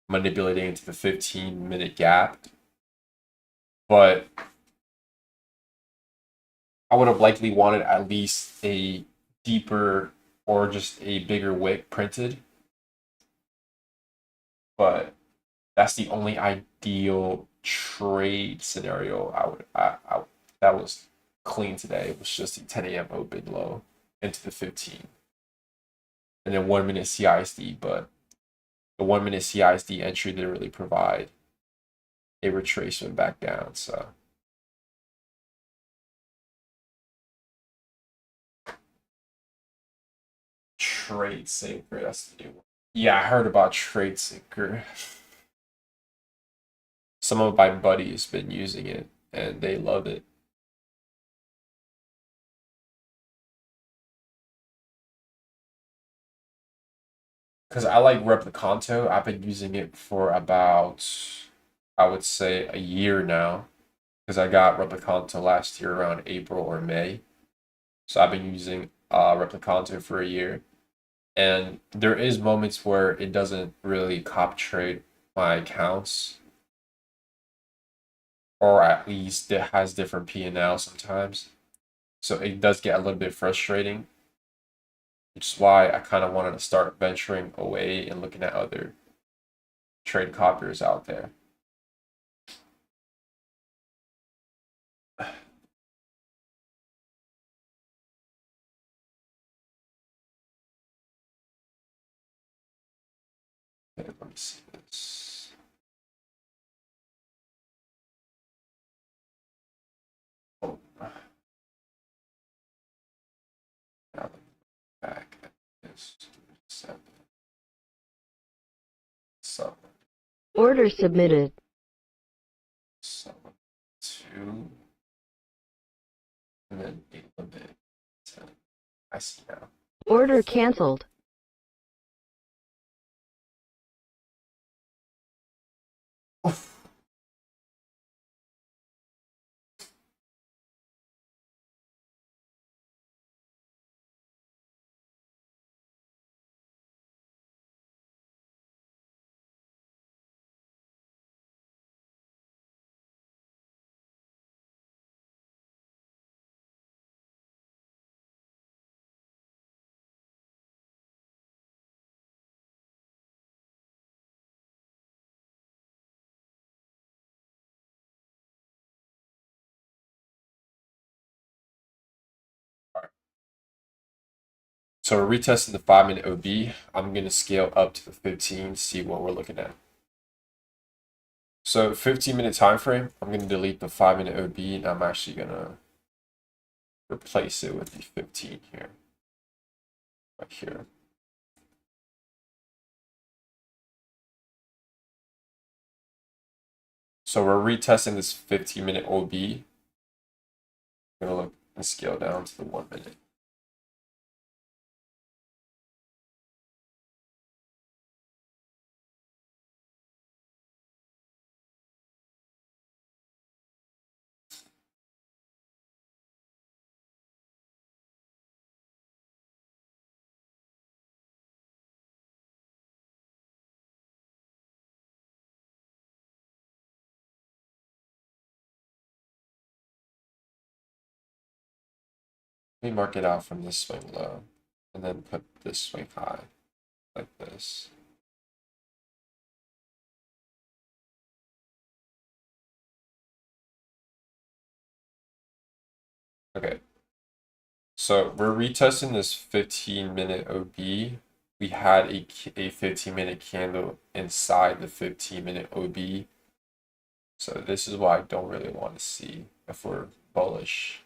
S1: manipulating into the 15-minute gap. But I would have likely wanted at least a deeper or just a bigger wick printed. But that's the only ideal trade scenario that was clean today. It was just the 10 a.m. open low into the 15, and then 1 minute CISD. But the 1 minute CISD entry didn't really provide a retracement back down. So trade sinker, that's the new one. Yeah, I heard about trade sinker. Some of my buddies been using it and they love it. Because I like Replicanto. I've been using it for about, I would say, a year now. Because I got Replicanto last year around April or May. So I've been using Replicanto for a year. And there is moments where it doesn't really cop trade my accounts. Or at least it has different P&L sometimes. So it does get a little bit frustrating. Which is why I kind of wanted to start venturing away and looking at other trade copiers out there. Okay, let me see this. Oh, now back at this 7, 7,
S2: Order submitted.
S1: 7, 2, and then 8 limit 10. I see now.
S2: Order canceled. So we're retesting the 5-minute OB. I'm going to scale up to the 15, see what we're looking at. So 15-minute time frame, I'm going to delete the 5-minute OB and I'm actually going to replace it with the 15 here. Right here. So we're retesting this 15-minute OB. I'm going to look and scale down to the 1 minute. Let me mark it out from this swing low and then put this swing high like this. Okay. So we're retesting this 15-minute OB. We had a 15-minute candle inside the 15-minute OB. So this is what I don't really want to see if we're bullish.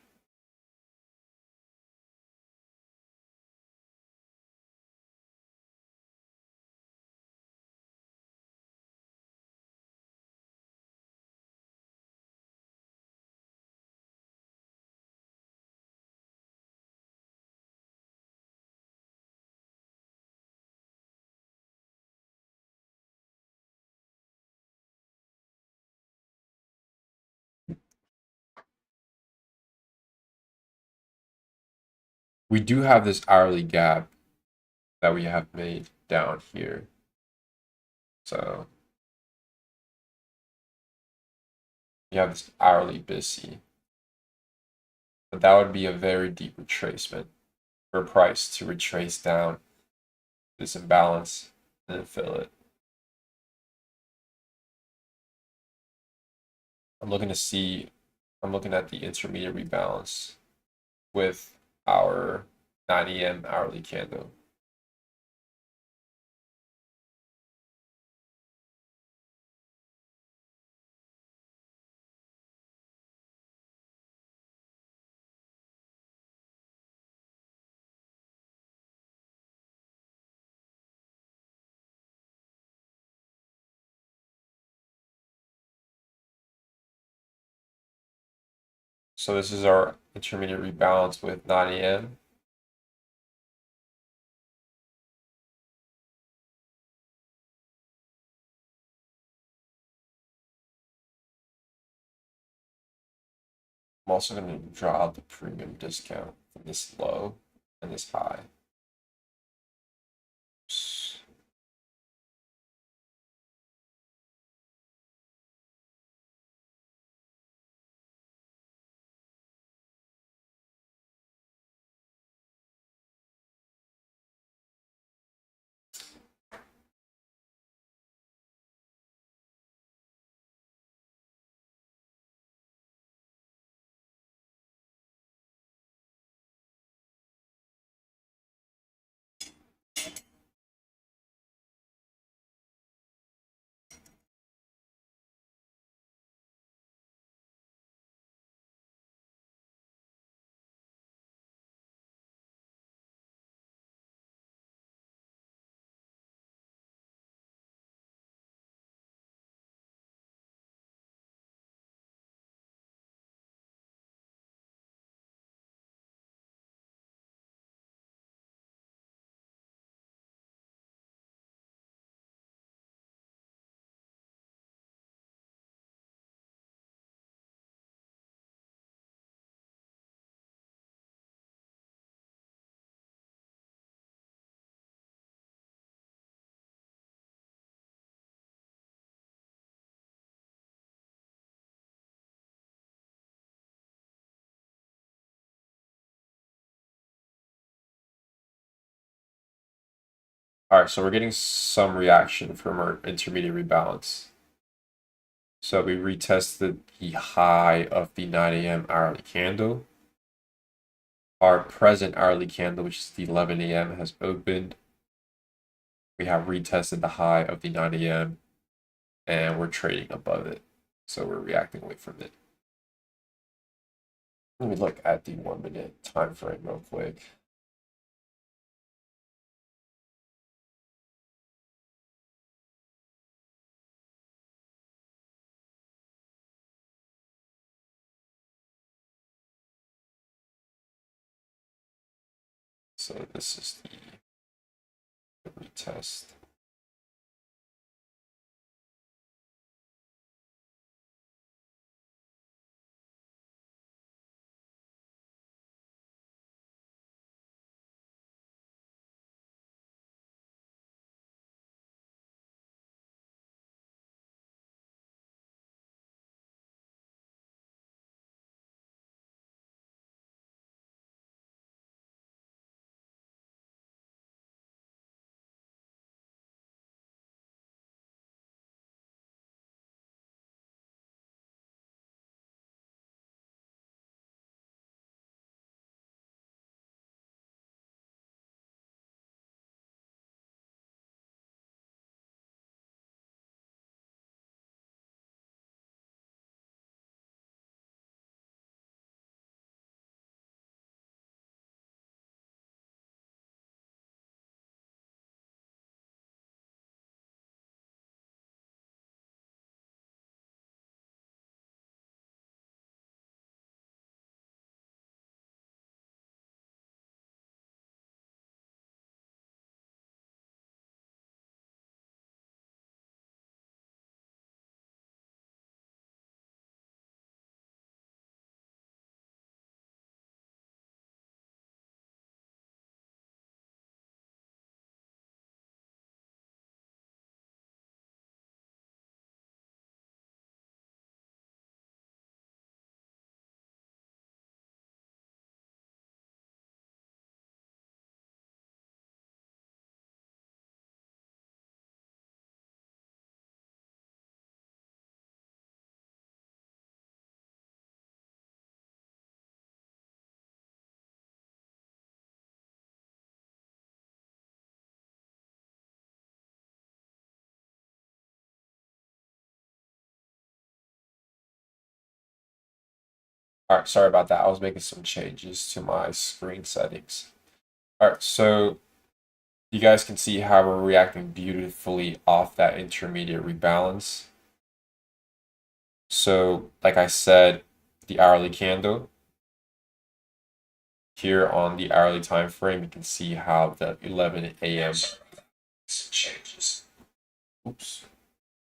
S1: we do have this hourly gap that we have made down here. So you have this hourly BISI. But that would be a very deep retracement for price to retrace down this imbalance and then fill it. I'm looking at the intermediate rebalance with our 9 a.m. hourly candle. So this is our intermediate rebalance with 9 a.m. I'm also going to draw out the premium discount from this low and this high. All right, so we're getting some reaction from our intermediate rebalance. So we retested the high of the 9 a.m. hourly candle. Our present hourly candle, which is the 11 a.m., has opened. We have retested the high of the 9 a.m. and we're trading above it. So we're reacting away from it. Let me look at the 1 minute time frame real quick. So this is the retest. All right, sorry about that. I was making some changes to my screen settings. All right, so you guys can see how we're reacting beautifully off that intermediate rebalance. So, like I said, the hourly candle here on the hourly time frame, you can see how the 11 a.m. changes. Oops.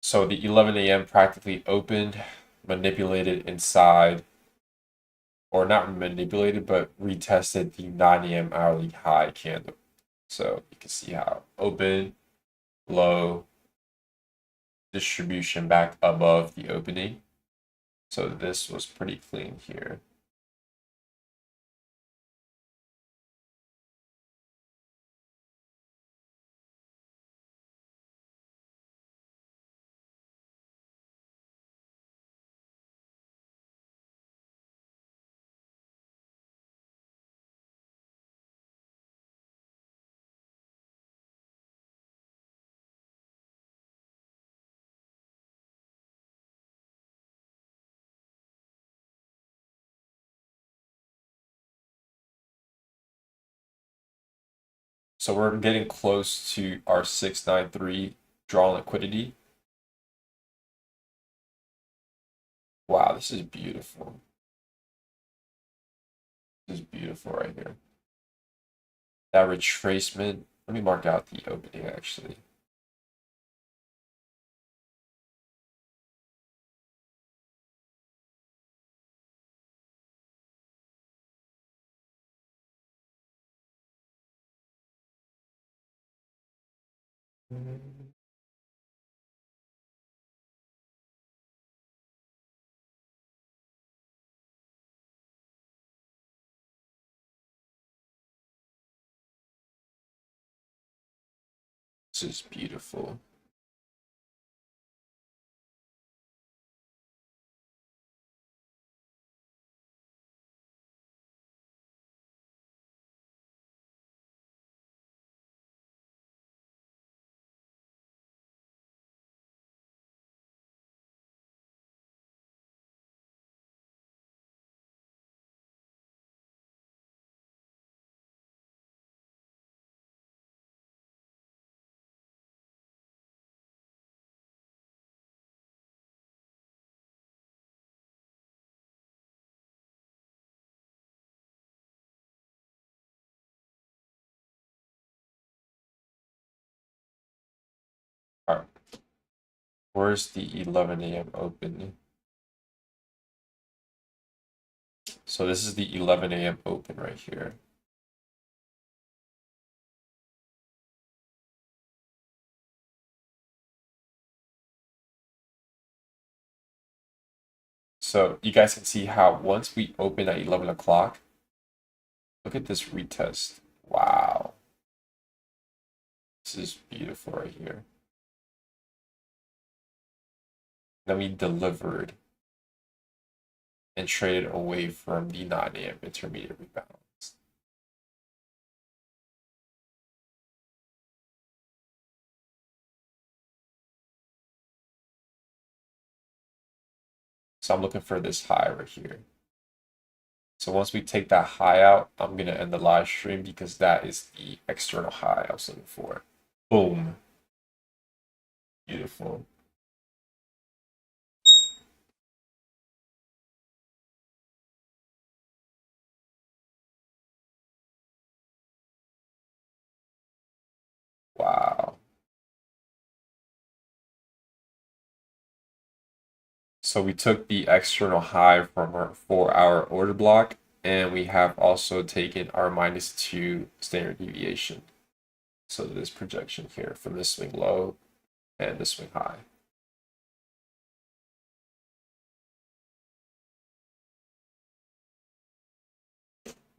S1: So the 11 a.m. practically opened, manipulated inside, or not manipulated, but retested the 9 a.m. hourly high candle. So you can see how open, low, distribution back above the opening. So this was pretty clean here. So we're getting close to our 693 draw liquidity. Wow, this is beautiful. This is beautiful right here. That retracement, let me mark out the opening actually. This is beautiful. All right. Where's the 11 a.m. open? So this is the 11 a.m. open right here. So you guys can see how once we open at 11 o'clock, look at this retest. Wow. This is beautiful right here. Then we delivered and traded away from the 9 a.m. intermediate rebalance. So I'm looking for this high right here. So once we take that high out, I'm going to end the live stream because that is the external high I was looking for. Boom. Beautiful. Wow. So we took the external high from our 4-hour order block, and we have also taken our -2 standard deviation. So this projection here from this swing low and this swing high.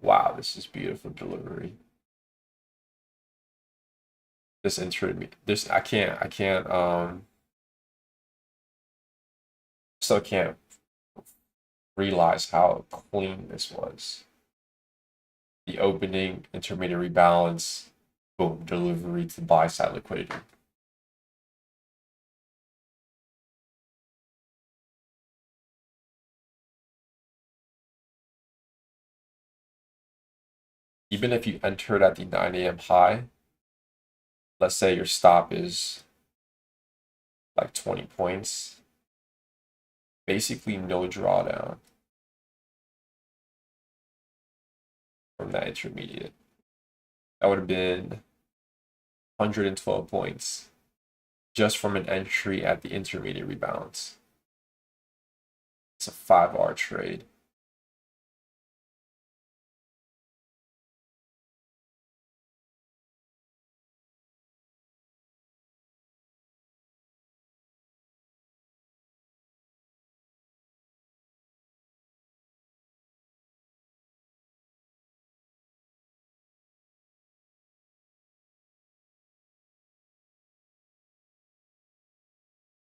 S1: Wow, this is beautiful delivery. This intermediate, this I can't still can't realize how clean this was. The opening, intermediate rebalance, boom, delivery to buy side liquidity. even if you entered at the 9 a.m. high, let's say your stop is like 20 points, basically no drawdown from that intermediate. That would have been 112 points just from an entry at the intermediate rebalance. It's a 5R trade.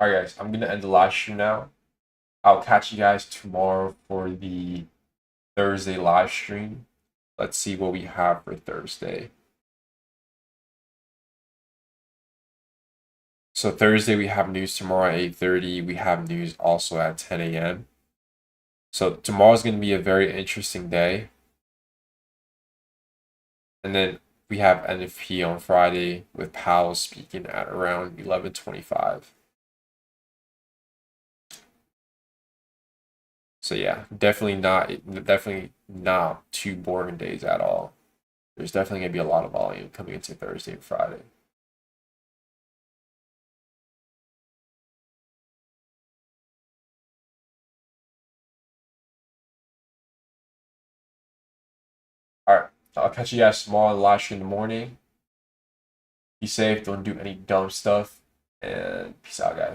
S1: All right, guys, I'm going to end the live stream now. I'll catch you guys tomorrow for the Thursday live stream. Let's see what we have for Thursday. So Thursday we have news tomorrow at 8:30. We have news also at 10 a.m. So tomorrow's going to be a very interesting day. And then we have NFP on Friday with Powell speaking at around 11:25. So yeah, definitely not two boring days at all. There's definitely gonna be a lot of volume coming into Thursday and Friday. All right, I'll catch you guys tomorrow on the live stream in the morning. Be safe, don't do any dumb stuff, and peace out, guys.